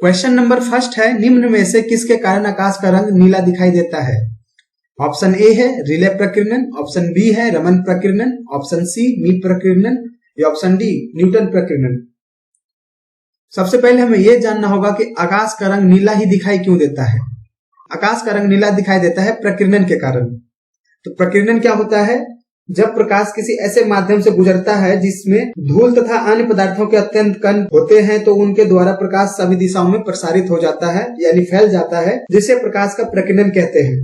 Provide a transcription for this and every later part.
Question number first है, निम्न में से किसके कारण आकाश का रंग नीला दिखाई देता है? ऑप्शन ए है रिले प्रकीर्णन, ऑप्शन बी है रमन प्रकीर्णन, ऑप्शन सी मी प्रकीर्णन या ऑप्शन डी न्यूटन प्रकीर्णन। सबसे पहले हमें यह जानना होगा कि आकाश का रंग नीला ही दिखाई क्यों देता है। आकाश का रंग नीला दिखाई देता है प्रकीर्णन के कारण। तो प्रकीर्णन क्या होता है? जब प्रकाश किसी ऐसे माध्यम से गुजरता है जिसमें धूल तथा अन्य पदार्थों के अत्यंत कण होते हैं तो उनके द्वारा प्रकाश सभी दिशाओं में प्रसारित हो जाता है यानी फैल जाता है, जिसे प्रकाश का प्रकीर्णन कहते हैं।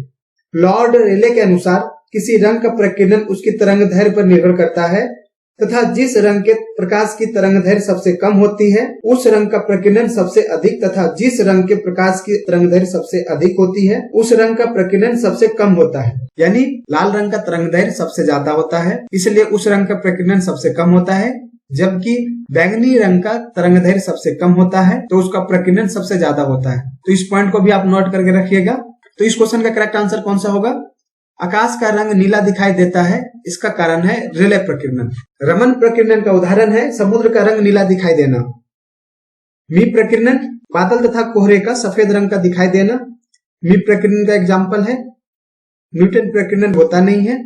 लॉर्ड रेले के अनुसार किसी रंग का प्रकीर्णन उसकी तरंगदैर्घ्य पर निर्भर करता है तथा जिस रंग के प्रकाश की तरंगदैर्घ्य सबसे कम होती है उस रंग का प्रकीर्णन सबसे अधिक तथा जिस रंग के प्रकाश की तरंगदैर्घ्य सबसे अधिक होती है उस रंग का प्रकीर्णन सबसे कम होता है। यानी लाल रंग का तरंगदैर्घ्य सबसे ज्यादा होता है इसलिए उस रंग का प्रकीर्णन सबसे कम होता है, जबकि बैंगनी रंग का तरंगदैर्घ्य सबसे कम होता है तो उसका प्रकीर्णन सबसे ज्यादा होता है। तो इस पॉइंट को भी आप नोट करके रखिएगा। तो इस क्वेश्चन का करेक्ट आंसर कौन सा होगा? आकाश का रंग नीला दिखाई देता है, इसका कारण है रेले प्रकीर्णन। रमन प्रकीर्णन का उदाहरण है समुद्र का रंग नीला दिखाई देना। मी प्रकीर्णन बादल तथा कोहरे का सफेद रंग का दिखाई देना। मी प्रकीर्णन का एग्जाम्पल है। न्यूटन प्रकीर्णन होता नहीं है।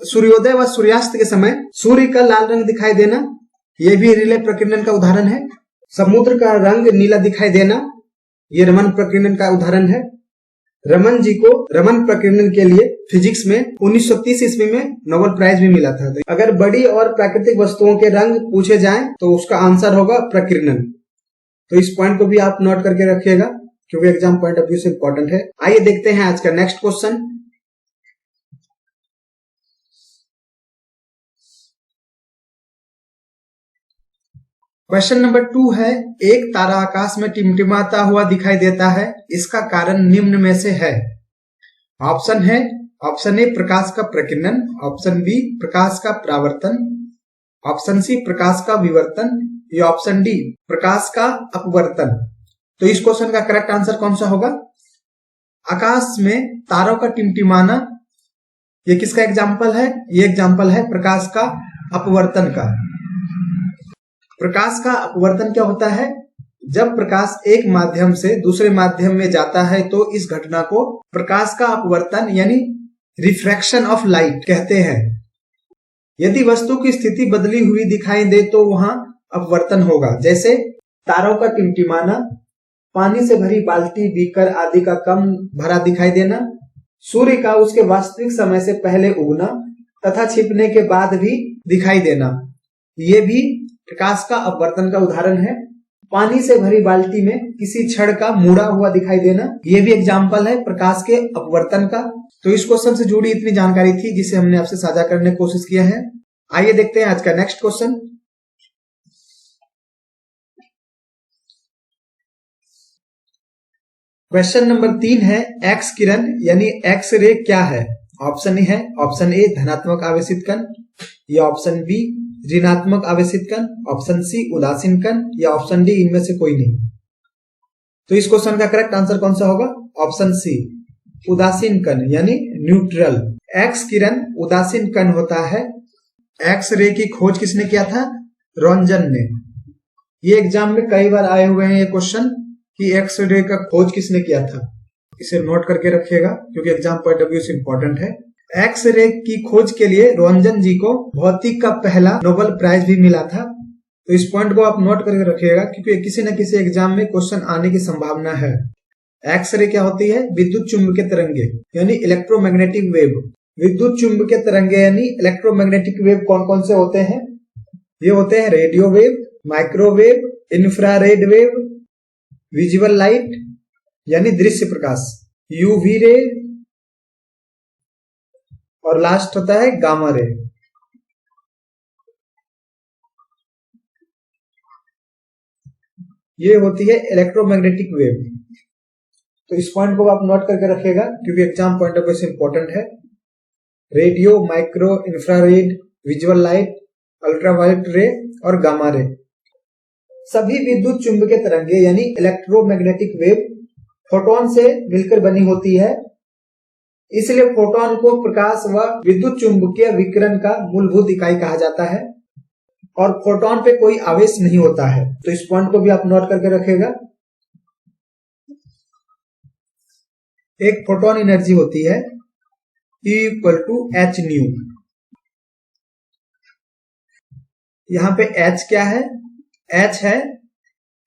सूर्योदय व सूर्यास्त के समय सूर्य का लाल रंग दिखाई देना, यह भी रिले प्रकीर्णन का उदाहरण है। समुद्र का रंग नीला दिखाई देना, यह रमन प्रकीर्णन का उदाहरण है। रमन जी को रमन प्रकीर्णन के लिए फिजिक्स में 1930 ईस्वी में नोबेल प्राइज भी मिला था। अगर बड़ी और प्राकृतिक वस्तुओं के रंग पूछे जाएं तो उसका आंसर होगा प्रकीर्णन। तो इस पॉइंट को भी आप नोट करके रखिएगा क्योंकि एग्जाम पॉइंट ऑफ व्यू से इंपॉर्टेंट है। आइए देखते हैं आज का नेक्स्ट क्वेश्चन। क्वेश्चन नंबर 2 है, एक तारा आकाश में टिमटिमाता हुआ दिखाई देता है, इसका कारण निम्न में से है। ऑप्शन है ऑप्शन ए प्रकाश का प्रकीर्णन, ऑप्शन बी प्रकाश का परावर्तन, ऑप्शन सी प्रकाश का विवर्तन या ऑप्शन डी प्रकाश का अपवर्तन। तो इस क्वेश्चन का करेक्ट आंसर कौन सा होगा? आकाश में तारों का टिमटिमाना, ये किसका एग्जाम्पल है? ये एग्जाम्पल है प्रकाश का अपवर्तन का। प्रकाश का अपवर्तन क्या होता है? जब प्रकाश एक माध्यम से दूसरे माध्यम में जाता है तो इस घटना को प्रकाश का अपवर्तन यानी रिफ्रैक्शन ऑफ लाइट कहते हैं। यदि वस्तु की स्थिति बदली हुई दिखाई दे तो वहां अपवर्तन होगा। जैसे तारों का टिमटिमाना, पानी से भरी बाल्टी बीकर आदि का कम भरा दिखाई देना, सूर्य का उसके वास्तविक समय से पहले उगना तथा छिपने के बाद भी दिखाई देना, ये भी प्रकाश का अपवर्तन का उदाहरण है। पानी से भरी बाल्टी में किसी छड़ का मुड़ा हुआ दिखाई देना, यह भी एग्जाम्पल है प्रकाश के अपवर्तन का। तो इस क्वेश्चन से जुड़ी इतनी जानकारी थी जिसे हमने आपसे साझा करने की कोशिश किया है। आइए देखते हैं आज का नेक्स्ट क्वेश्चन। क्वेश्चन नंबर 3 है, एक्स किरण यानी एक्स रे क्या है? ऑप्शन है ऑप्शन ए धनात्मक आवेशित कण या ऑप्शन बी ऋणात्मक आवेशित कण, ऑप्शन सी उदासीन कण या ऑप्शन डी इनमें से कोई नहीं। तो इस क्वेश्चन का करेक्ट आंसर कौन सा होगा? ऑप्शन सी उदासीन कण यानी न्यूट्रल। एक्स किरण उदासीन कण होता है। एक्स रे की खोज किसने किया था? रोंजन ने। ये एग्जाम में कई बार आए हुए हैं ये क्वेश्चन कि एक्स रे का खोज किसने किया था। इसे नोट करके रखिएगा क्योंकि एग्जाम पॉइंट ऑफ व्यू से इंपॉर्टेंट है। एक्स रे की खोज के लिए रोंजन जी को भौतिक का पहला नोबेल प्राइज भी मिला था। तो इस पॉइंट को आप नोट करके रखिएगा क्योंकि किसी न किसी एग्जाम में क्वेश्चन आने की संभावना है। एक्स रे क्या होती है? विद्युत चुंबकीय तरंगे यानी इलेक्ट्रोमैग्नेटिक वेव। विद्युत चुंबकीय तरंगे यानी इलेक्ट्रोमैग्नेटिक वेव कौन कौन से होते हैं? ये होते हैं radio wave, microwave, infrared wave, visual light यानी दृश्य प्रकाश, यूवी रे, और लास्ट होता है गामा रे। ये होती है इलेक्ट्रोमैग्नेटिक वेव। तो इस पॉइंट को आप नोट करके रखिएगा क्योंकि एग्जाम पॉइंट ऑफ व्यू से इंपॉर्टेंट है। Radio, micro, infrared, visual light, ultraviolet रे और गामा रे, सभी विद्युत चुंबकीय तरंगे यानी इलेक्ट्रोमैग्नेटिक वेव फोटोन से मिलकर बनी होती है। इसलिए फोटोन को प्रकाश व विद्युत चुंबकीय विकिरण का मूलभूत इकाई कहा जाता है और फोटोन पे कोई आवेश नहीं होता है। तो इस पॉइंट को भी आप नोट करके रखिएगा। एक फोटोन एनर्जी होती है E = h न्यू। यहां पे h क्या है? h है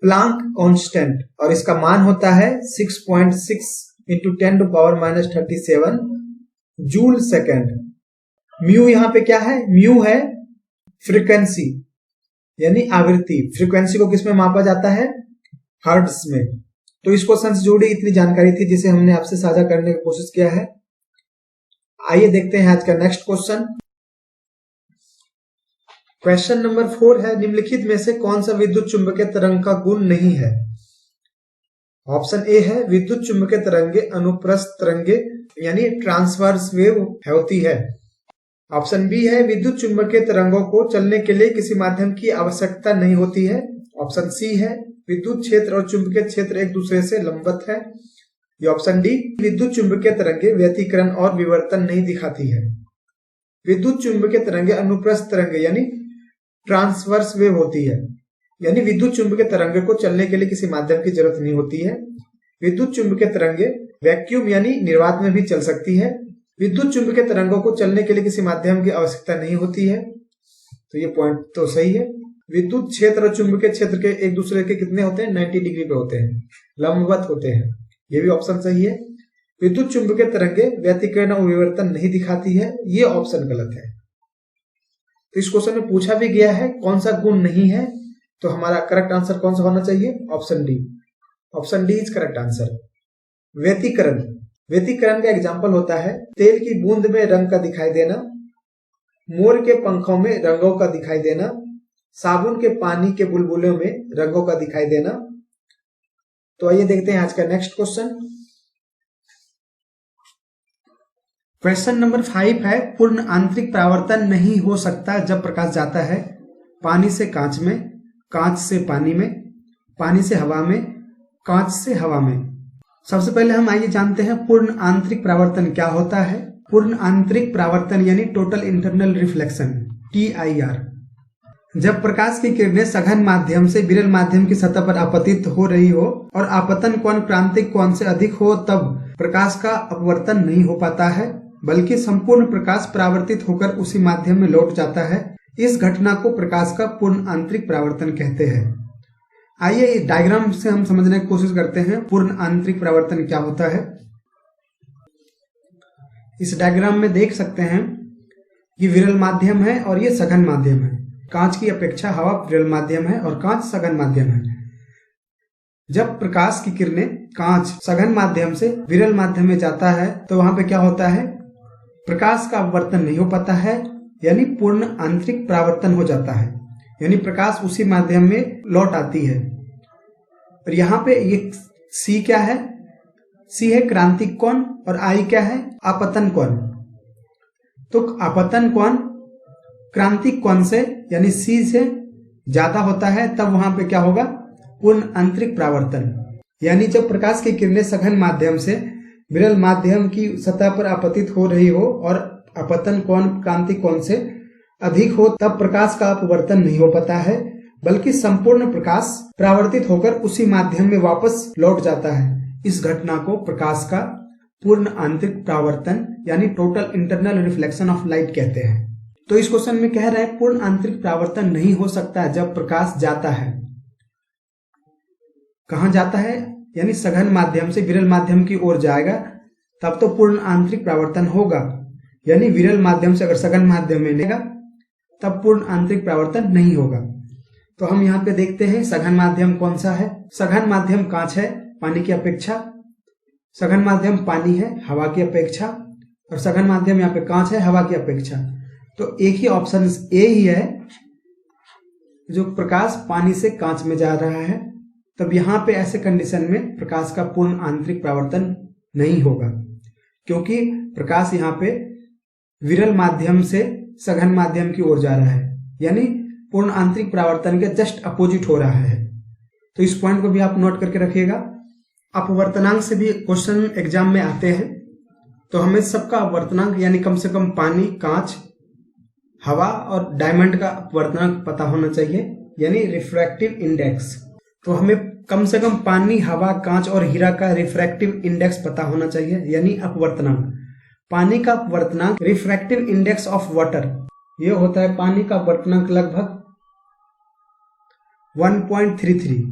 प्लांक कांस्टेंट और इसका मान होता है 6.6 × 10⁻³ जूल सेकेंड। म्यू यहां पे क्या है? म्यू है फ्रीक्वेंसी यानी आवृत्ति। फ्रीक्वेंसी को किसमें मापा जाता है? हर्ट्ज में। तो इस क्वेश्चन से जुड़ी इतनी जानकारी थी जिसे हमने आपसे साझा करने की कोशिश किया है। आइए देखते हैं आज का नेक्स्ट क्वेश्चन। क्वेश्चन नंबर 4 है, निम्नलिखित में से कौन सा विद्युत चुंबकीय तरंग का गुण नहीं है? ऑप्शन ए है विद्युत चुंबकीय तरंगे अनुप्रस्थ तरंगे यानी ट्रांसवर्स वेव होती है। ऑप्शन बी है विद्युत चुंबकीय तरंगों को चलने के लिए किसी माध्यम की आवश्यकता नहीं होती है। ऑप्शन सी है विद्युत क्षेत्र और चुंबकीय क्षेत्र एक दूसरे से लंबवत है। ये ऑप्शन डी विद्युत चुंबकीय तरंगे व्यतिकरण और विवर्तन नहीं दिखाती है। विद्युत चुंबकीय तरंगे अनुप्रस्थ तरंगे यानी ट्रांसवर्स वेव होती है, यानी विद्युत चुंबकीय तरंगे को चलने के लिए किसी माध्यम की जरूरत नहीं होती है। विद्युत चुंबकीय तरंगे वैक्यूम यानी निर्वात में भी चल सकती है। विद्युत चुंबकीय तरंगों को चलने के लिए किसी माध्यम की आवश्यकता नहीं होती है। तो ये पॉइंट तो सही है। विद्युत क्षेत्र और चुंबकीय क्षेत्र के एक दूसरे के कितने होते हैं? 90 डिग्री पे होते हैं, लंबवत होते हैं। ये भी ऑप्शन सही है। विद्युत चुंबकीय तरंगे व्यतिकरण और विवर्तन नहीं दिखाती है, ये ऑप्शन गलत है। तो इस क्वेश्चन में पूछा भी गया है कौन सा गुण नहीं है, तो हमारा करेक्ट आंसर कौन सा होना चाहिए? Option D. Option D is correct answer. व्यतिकरण, व्यतिकरण का एग्जाम्पल होता है तेल की बूंद में रंग का दिखाई देना, मोर के पंखों में रंगों का दिखाई देना, साबुन के पानी के बुलबुलों में रंगों का दिखाई देना। तो आइए देखते हैं आज का नेक्स्ट क्वेश्चन। क्वेश्चन नंबर 5 है, पूर्ण आंतरिक परावर्तन नहीं हो सकता जब प्रकाश जाता है पानी से कांच में, कांच से पानी में, पानी से हवा में, कांच से हवा में। सबसे पहले हम आइए जानते हैं पूर्ण आंतरिक परावर्तन क्या होता है। पूर्ण आंतरिक परावर्तन यानी टोटल इंटरनल रिफ्लेक्शन, TIR। जब प्रकाश की किरणें सघन माध्यम से विरल माध्यम की सतह पर आपतित हो रही हो और आपतन कोण क्रांतिक कोण से अधिक हो तब प्रकाश का अपवर्तन नहीं हो पाता है, बल्कि संपूर्ण प्रकाश परावर्तित होकर उसी माध्यम में लौट जाता है। इस घटना को प्रकाश का पूर्ण आंतरिक परावर्तन कहते हैं। आइए इस डायग्राम से हम समझने की कोशिश करते हैं पूर्ण आंतरिक परावर्तन क्या होता है। इस डायग्राम में देख सकते हैं कि विरल माध्यम है और ये सघन माध्यम है। कांच की अपेक्षा हवा विरल माध्यम है और कांच सघन माध्यम है। जब प्रकाश की किरणें कांच सघन माध्यम से विरल माध्यम में जाता है तो वहां पे क्या होता है? प्रकाश का अपवर्तन नहीं हो पाता है, यानी पूर्ण आंतरिक परावर्तन हो जाता है, यानी प्रकाश उसी माध्यम में लौट आती है। और यहाँ पे ये सी क्या है? सी है क्रांतिक कोण और आई क्या है? आपतन कोण। तो आपतन कोण क्रांतिक कोण से यानी सी से ज्यादा होता है, तब वहां पे क्या होगा? पूर्ण आंतरिक परावर्तन। यानी जब प्रकाश की किरणें सघन माध्यम से विरल माध्यम की सतह पर आपतित हो रही हो और आपतन कोण क्रांतिक कोण से अधिक हो तब प्रकाश का अपवर्तन नहीं हो पाता है, बल्कि संपूर्ण प्रकाश परावर्तित होकर उसी माध्यम में वापस लौट जाता है। इस घटना को प्रकाश का पूर्ण आंतरिक परावर्तन यानी total internal reflection of light कहते हैं। तो इस क्वेश्चन में कह रहे हैं पूर्ण आंतरिक परावर्तन नहीं हो सकता जब प्रकाश जाता है। कहां जाता है? यानी सघन माध्यम से विरल माध्यम की ओर जाएगा तब तो पूर्ण आंतरिक परावर्तन होगा, यानी विरल माध्यम से अगर सघन माध्यम में लेगा तब पूर्ण आंतरिक परावर्तन नहीं होगा। तो हम यहाँ पे देखते हैं सघन माध्यम कौन सा है। सघन माध्यम कांच है पानी की अपेक्षा, सघन माध्यम पानी है हवा की अपेक्षा, और सघन माध्यम यहाँ पे कांच है हवा की अपेक्षा। तो एक ही ऑप्शन ए ही है, जो प्रकाश पानी से कांच में जा रहा है। तब यहाँ पे ऐसे कंडीशन में प्रकाश का पूर्ण आंतरिक परावर्तन नहीं होगा, क्योंकि प्रकाश यहाँ पे विरल माध्यम से सघन माध्यम की ओर जा रहा है, यानी पूर्ण आंतरिक परावर्तन के जस्ट अपोजिट हो रहा है। तो इस पॉइंट को भी आप नोट करके रखिएगा। अपवर्तनांक से भी क्वेश्चन एग्जाम में आते हैं, तो हमें सबका अपवर्तनांक यानी कम से कम पानी, कांच, हवा और डायमंड का अपवर्तनांक पता होना चाहिए, यानी रिफ्रैक्टिव इंडेक्स। तो हमें कम से कम पानी, हवा, कांच और हीरा का रिफ्रैक्टिव इंडेक्स पता होना चाहिए, यानी अपवर्तनांक। पानी का अपवर्तनांक, रिफ्रैक्टिव इंडेक्स ऑफ वाटर, ये होता है पानी का अपवर्तनांक लगभग 1.33,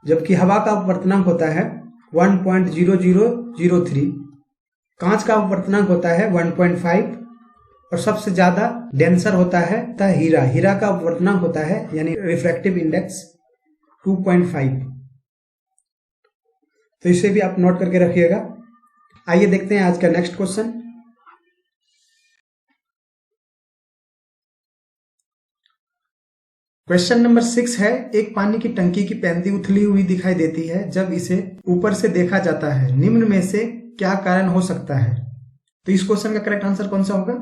जबकि हवा का अपवर्तनांक होता है 1.0003, कांच का अपवर्तनांक होता है 1.5 और सबसे ज्यादा डेंसर होता है हीरा। हीरा का अपवर्तनांक होता है यानी रिफ्रैक्टिव इंडेक्स 2.5। तो इसे भी आप नोट करके रखिएगा। आइए देखते हैं आज का नेक्स्ट क्वेश्चन। क्वेश्चन नंबर 6 है, एक पानी की टंकी की पैंती उथली हुई दिखाई देती है जब इसे ऊपर से देखा जाता है, निम्न में से क्या कारण हो सकता है? तो इस क्वेश्चन का करेक्ट आंसर कौन सा होगा?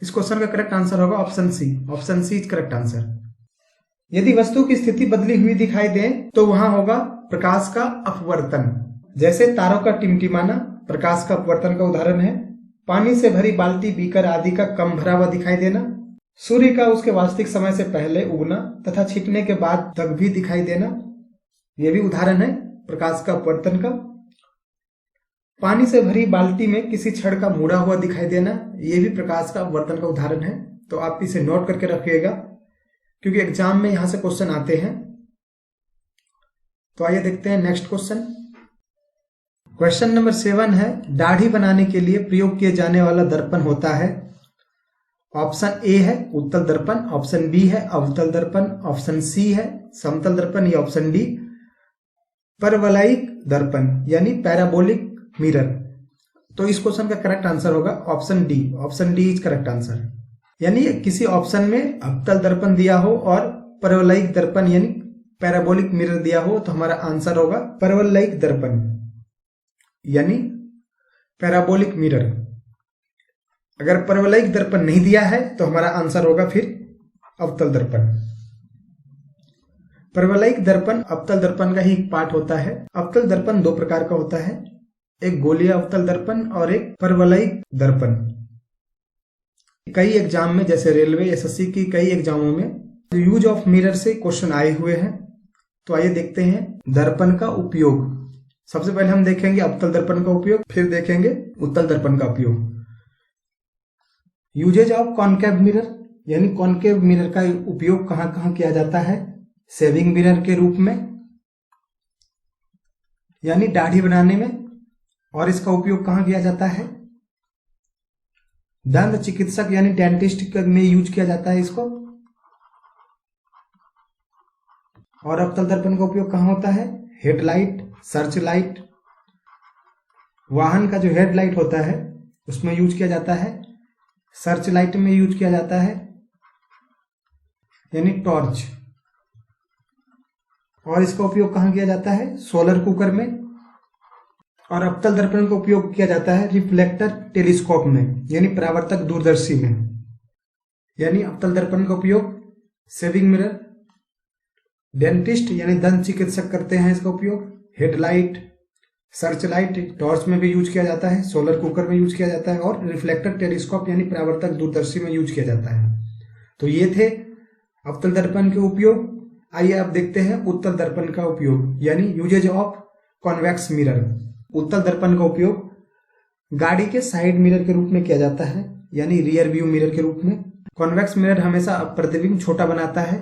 इस क्वेश्चन का करेक्ट आंसर होगा option C. Option C is correct answer. यदि वस्तु की स्थिति बदली हुई दिखाई दे तो वहां होगा प्रकाश का अपवर्तन। जैसे तारों का टिमटिमाना प्रकाश का अपवर्तन का उदाहरण है। पानी से भरी बाल्टी, बीकर आदि का कम भरा हुआ दिखाई देना, सूर्य का उसके वास्तविक समय से पहले उगना तथा छिपने के बाद तक भी दिखाई देना, यह भी उदाहरण है प्रकाश का अपवर्तन का। पानी से भरी बाल्टी में किसी छड़ का मुड़ा हुआ दिखाई देना, यह भी प्रकाश का अपवर्तन का उदाहरण है। तो आप इसे नोट करके रखिएगा, क्योंकि एग्जाम में यहां से क्वेश्चन आते हैं। तो आइए देखते हैं नेक्स्ट क्वेश्चन। क्वेश्चन नंबर 7 है, दाढ़ी बनाने के लिए प्रयोग किए जाने वाला दर्पण होता है। ऑप्शन ए है उत्तल दर्पण, ऑप्शन बी है अवतल दर्पण, ऑप्शन सी है समतल दर्पण, या ऑप्शन डी परवलयिक दर्पण यानी पैराबोलिक मिरर। तो इस क्वेश्चन का करेक्ट आंसर होगा option D. Option D is correct answer. यानी किसी ऑप्शन में अवतल दर्पण दिया हो और परवलयिक दर्पण यानी पैराबोलिक मिरर दिया हो, तो हमारा आंसर होगा परवलयिक दर्पण यानी पैराबोलिक मिरर। अगर परवलयिक दर्पण नहीं दिया है तो हमारा आंसर होगा फिर अवतल दर्पण। परवलयिक दर्पण अवतल दर्पण का ही एक पार्ट होता है। अवतल दर्पण दो प्रकार का होता है, एक गोलीय अवतल दर्पण और एक परवलयिक दर्पण। कई एग्जाम में जैसे रेलवे, एसएससी की कई एग्जामों में यूज ऑफ मिरर से क्वेश्चन आए हुए हैं। तो आइए देखते हैं दर्पण का उपयोग। सबसे पहले हम देखेंगे अवतल दर्पण का उपयोग, फिर देखेंगे उत्तल दर्पण का उपयोग। यूजेज ऑफ कॉनकेव मिरर यानी कॉनकेव मिरर का उपयोग कहां कहां किया जाता है? सेविंग मिरर के रूप में यानी दाढ़ी बनाने में, और इसका उपयोग कहां किया जाता है? दंत चिकित्सक यानी डेंटिस्ट में यूज किया जाता है इसको। और अवतल दर्पण का उपयोग कहां होता है? हेडलाइट, सर्च लाइट, वाहन का जो हेडलाइट होता है उसमें यूज किया जाता है। सर्च लाइट में यूज किया जाता है यानी टॉर्च। और इसका उपयोग कहां किया जाता है? सोलर कुकर में। और अवतल दर्पण का उपयोग किया जाता है रिफ्लेक्टर टेलीस्कोप में यानी परावर्तक दूरदर्शी में। यानी अवतल दर्पण का उपयोग सेविंग मिरर, डेंटिस्ट यानी दंत चिकित्सक करते हैं इसका उपयोग। हेडलाइट, सर्च लाइट, टॉर्च में भी यूज किया जाता है, सोलर कुकर में यूज किया जाता है, और रिफ्लेक्टर टेलीस्कोप यानी परावर्तक दूरदर्शी में यूज किया जाता है। तो ये थे अवतल दर्पण के उपयोग। आइए अब देखते हैं उत्तल दर्पण का उपयोग यानी यूजेज ऑफ कॉन्वेक्स मिरर। उत्तल दर्पण का उपयोग गाड़ी के साइड मिरर के रूप में किया जाता है यानी रियर व्यू मिरर के रूप में। कॉन्वेक्स मिरर हमेशा प्रतिबिंब छोटा बनाता है,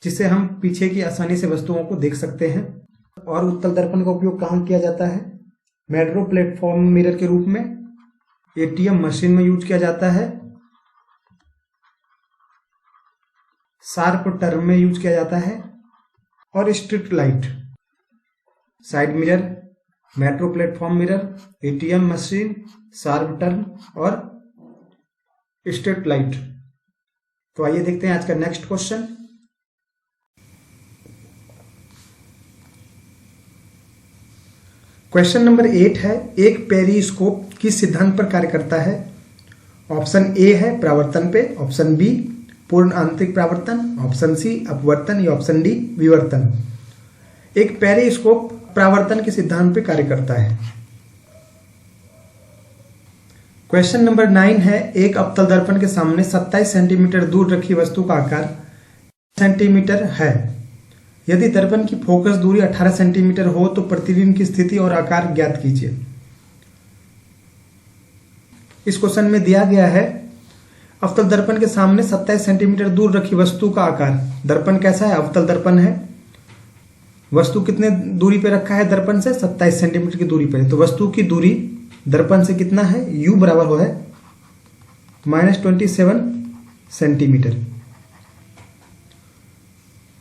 जिससे हम पीछे की आसानी से वस्तुओं को देख सकते हैं। और उत्तल दर्पण का उपयोग कहां किया जाता है? मेट्रो प्लेटफॉर्म मिरर के रूप में, एटीएम मशीन में यूज किया जाता है, शार्प टर्म में यूज किया जाता है, और strip light, side mirror, metro platform mirror, ATM machine, sharp turn और स्ट्रीट लाइट। तो आइए देखते हैं आज का नेक्स्ट क्वेश्चन। क्वेश्चन नंबर 8 है, एक पेरिस्कोप किस सिद्धांत पर कार्य करता है? ऑप्शन ए है परावर्तन पे, ऑप्शन बी पूर्ण आंतरिक परावर्तन, ऑप्शन सी अपवर्तन या ऑप्शन डी विवर्तन। एक पेरिस्कोप परावर्तन के सिद्धांत पे कार्य करता है। क्वेश्चन नंबर 9 है, एक अवतल दर्पण के सामने 27 सेंटीमीटर दूर रखी वस्तु का आकार सेंटीमीटर है। यदि दर्पण की फोकस दूरी 18 सेंटीमीटर हो तो प्रतिबिंब की स्थिति और आकार ज्ञात कीजिए। इस क्वेश्चन में दिया गया है अवतल दर्पण के सामने 27 सेंटीमीटर दूर रखी वस्तु का आकार। दर्पण कैसा है? अवतल दर्पण है। वस्तु कितने दूरी पे रखा है दर्पण से? 27 सेंटीमीटर की दूरी पे। तो वस्तु की दूरी दर्पण से कितना है? u बराबर हो है -27 सेंटीमीटर।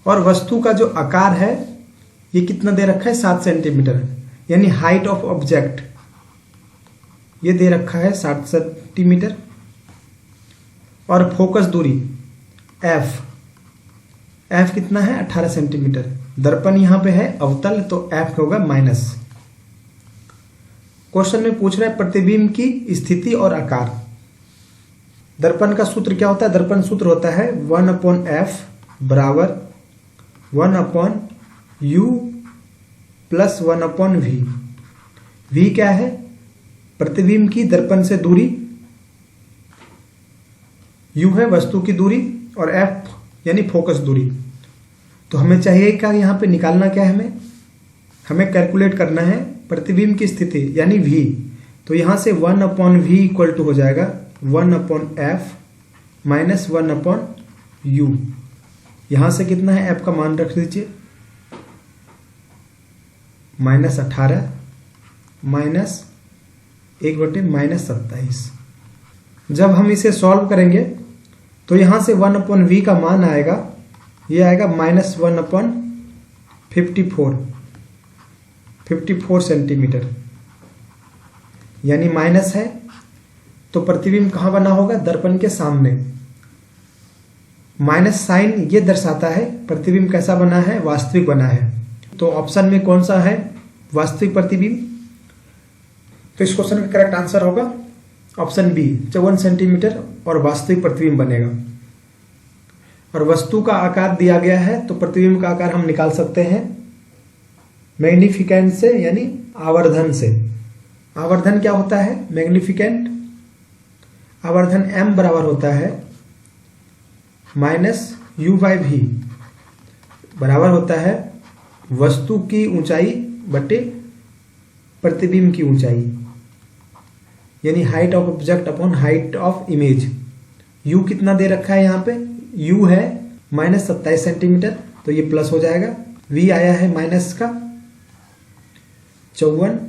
और वस्तु का जो आकार है ये कितना दे रखा है? 7 सेंटीमीटर, यानी हाइट ऑफ ऑब्जेक्ट ये दे रखा है 7 सेंटीमीटर। और फोकस दूरी f कितना है? 18 सेंटीमीटर। दर्पण यहां पे है अवतल, तो f होगा माइनस। क्वेश्चन में पूछ रहा है प्रतिबिंब की स्थिति और आकार। दर्पण का सूत्र क्या होता है? दर्पण सूत्र होता है 1/f बराबर 1/u प्लस 1/v। v क्या है? प्रतिबिंब की दर्पण से दूरी, u है वस्तु की दूरी, और f यानी फोकस दूरी। तो हमें चाहिए क्या? यहाँ पे निकालना क्या है? हमें कैलकुलेट करना है प्रतिबिंब की स्थिति यानी v। तो यहां से 1/v इक्वल टू हो जाएगा 1/f माइनस 1/u। यहां से कितना है? f का मान रख लीजिए -18 माइनस 1/-27। जब हम इसे सॉल्व करेंगे तो यहां से 1/v का मान आएगा, ये आएगा -1/54 सेंटीमीटर, यानी माइनस है। तो प्रतिबिंब कहां बना होगा? दर्पण के सामने। माइनस साइन ये दर्शाता है प्रतिबिंब कैसा बना है? वास्तविक बना है। तो ऑप्शन में कौन सा है वास्तविक प्रतिबिंब? तो इस क्वेश्चन का करेक्ट आंसर होगा ऑप्शन बी 54 सेंटीमीटर और वास्तविक प्रतिबिंब बनेगा। और वस्तु का आकार दिया गया है तो प्रतिबिंब का आकार हम निकाल सकते हैं मैग्निफिकेंट से, यानी आवर्धन से। आवर्धन क्या होता है? मैग्निफिकेंट आवर्धन m बराबर होता है -u/v बराबर होता है वस्तु की ऊंचाई बटे प्रतिबिंब की ऊंचाई, यानी height of object upon height of image. u कितना दे रखा है? यहाँ पे u है -27 सेंटीमीटर, तो ये प्लस हो जाएगा। v आया है माइनस का 54,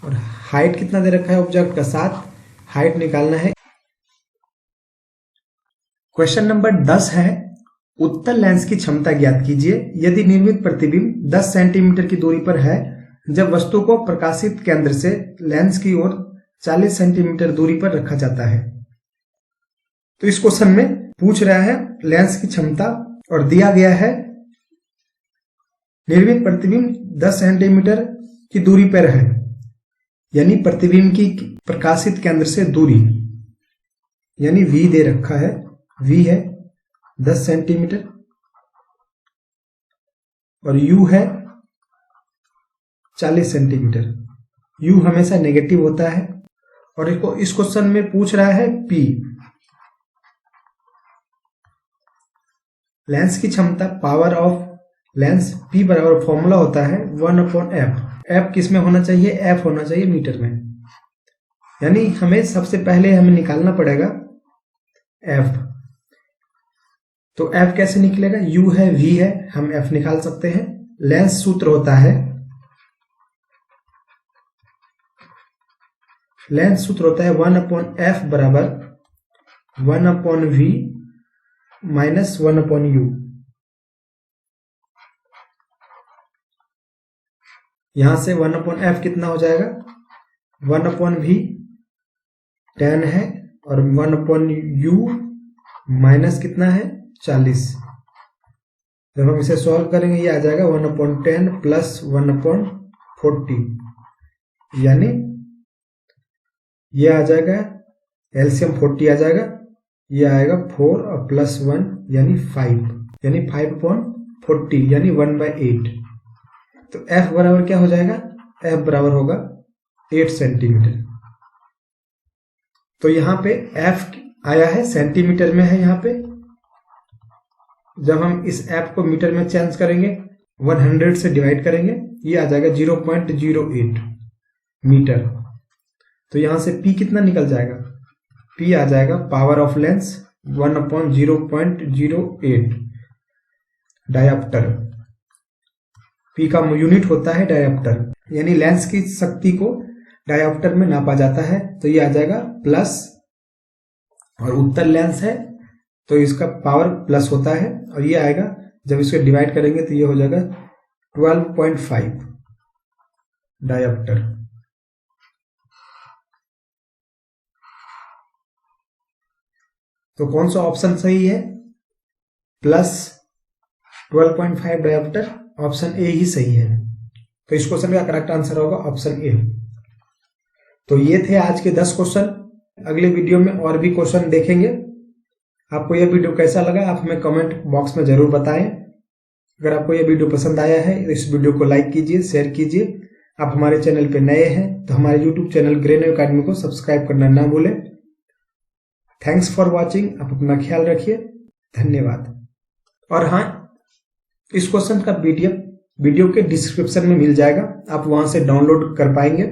और हाइट कितना दे रखा है ऑब्जेक्ट का? 7। हाइट निकालना है। क्वेश्चन नंबर 10 है, उत्तल लेंस की क्षमता ज्ञात कीजिए यदि निर्मित प्रतिबिंब 10 सेंटीमीटर की दूरी पर है, जब वस्तु को प्रकाशित केंद्र से लेंस की ओर 40 सेंटीमीटर दूरी पर रखा जाता है। तो इस क्वेश्चन में पूछ रहा है लेंस की क्षमता, और दिया गया है निर्मित प्रतिबिंब 10 सेंटीमीटर की दूरी पर है, यानी प्रतिबिंब की प्रकाशित केंद्र से दूरी, यानी v दे रखा है। v है 10 सेंटीमीटर और u है 40 सेंटीमीटर। u हमेशा नेगेटिव होता है। और इस क्वेश्चन में पूछ रहा है p, लेंस की क्षमता, पावर ऑफ लेंस। p बराबर फॉर्मूला होता है 1/f। f किस में होना चाहिए? f होना चाहिए मीटर में, यानी हमें सबसे पहले हमें निकालना पड़ेगा f। तो f कैसे निकलेगा? u है, v है, हम f निकाल सकते हैं। लेंस सूत्र होता है, लेंस सूत्र होता है 1/f बराबर 1/v माइनस 1/u। यहां से 1/f कितना हो जाएगा, 1/v 10 है और 1/u माइनस कितना है 40। जब हम इसे सॉल्व करेंगे ये आ जाएगा 1/10 प्लस 1/40, यानी ये आ जाएगा एलसीएम 40 आ जाएगा, ये आएगा 4 और प्लस 1 यानी 5, यानी 5/40 यानी 1/8। तो f बराबर क्या हो जाएगा, f बराबर होगा 8 सेंटीमीटर। तो यहाँ पे f आया है सेंटीमीटर में है यहाँ पे। जब हम इस f को मीटर में चेंज करेंगे 100 से डिवाइड करेंगे, ये आ जाएगा 0.08 मीटर। तो यहां से p कितना निकल जाएगा, p आ जाएगा power of lens 1/0.08 dioptre. p का यूनिट होता है डायप्टर, यानी लेंस की शक्ति को डायप्टर में नापा जाता है। तो ये आ जाएगा प्लस, और उत्तर लेंस है तो इसका पावर प्लस होता है, और ये आएगा जब इसको डिवाइड करेंगे तो ये हो जाएगा 12.5 डायप्टर। तो कौन सा ऑप्शन सही है, प्लस 12.5 डायप्टर, ऑप्शन ए ही सही है। तो इस क्वेश्चन का करेक्ट आंसर होगा ऑप्शन ए। तो ये थे आज के 10 क्वेश्चन। अगले वीडियो में और भी क्वेश्चन देखेंगे। आपको यह वीडियो कैसा लगा आप हमें कमेंट बॉक्स में जरूर बताएं। अगर आपको यह वीडियो पसंद आया है तो इस वीडियो को लाइक कीजिए, शेयर कीजिए। आप हमारे चैनल पे नए हैं तो हमारे यूट्यूब चैनल ग्रेनो एकेडमी को सब्सक्राइब करना ना भूलें। Thanks for watching. आप अपना ख्याल रखिए, धन्यवाद। और हाँ, इस क्वेश्चन का पीडीएफ वीडियो के डिस्क्रिप्शन में मिल जाएगा, आप वहां से डाउनलोड कर पाएंगे।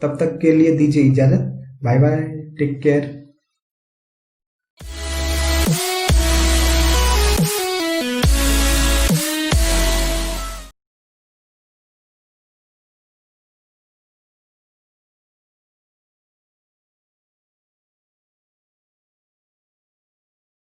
तब तक के लिए दीजिए इजाजत, बाय बाय, टेक केयर।